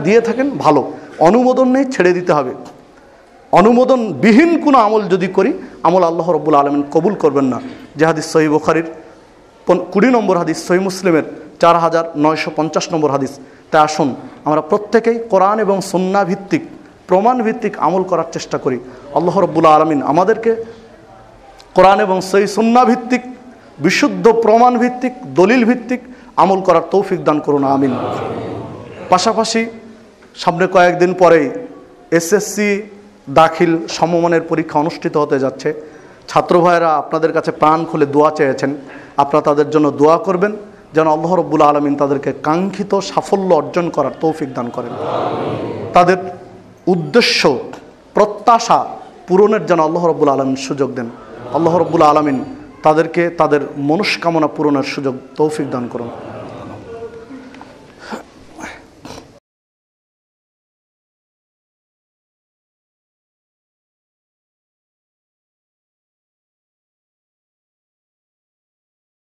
দিয়ে থাকেন ভালো, অনুমোদন নেই ছেড়ে দিতে হবে। অনুমোদনবিহীন কোনো আমল যদি করি, আমল আল্লাহ রাব্বুল আলামিন কবুল করবেন না। যে হাদিস সহিহ বুখারীর 20 নম্বর হাদিস, সহিহ মুসলিমের 4950 নম্বর হাদিস। তাই আসুন আমরা প্রত্যেকেই কোরআন এবং সুন্নাহ ভিত্তিক প্রমাণ ভিত্তিক আমল করার চেষ্টা করি। আল্লাহ রাব্বুল আলামিন আমাদেরকে কোরআন এবং সহিহ সুন্নাহ ভিত্তিক বিশুদ্ধ প্রমাণ ভিত্তিক দলিল ভিত্তিক আমল করার তৌফিক দান করুন, আমিন। পাশাপাশি সামনে কয়েকদিন পরেই এসএসসি দাখিল সমমানের পরীক্ষা অনুষ্ঠিত হতে যাচ্ছে। ছাত্র ভাইয়েরা আপনাদের কাছে প্রাণ খুলে দোয়া চেয়েছেন, আপনারা তাদের জন্য দোয়া করবেন যেন আল্লাহ রাব্বুল আলামিন তাদেরকে কাঙ্ক্ষিত সাফল্য অর্জন করার তৌফিক দান করেন। তাদের উদ্দেশ্য প্রত্যাশা পূরণের যেন আল্লাহ রাব্বুল আলামিন সুযোগ দেন। আল্লাহ রাব্বুল আলামিন তাদেরকে তাদের মনস্কামনা পূরণের সুযোগ তৌফিক দান করুন।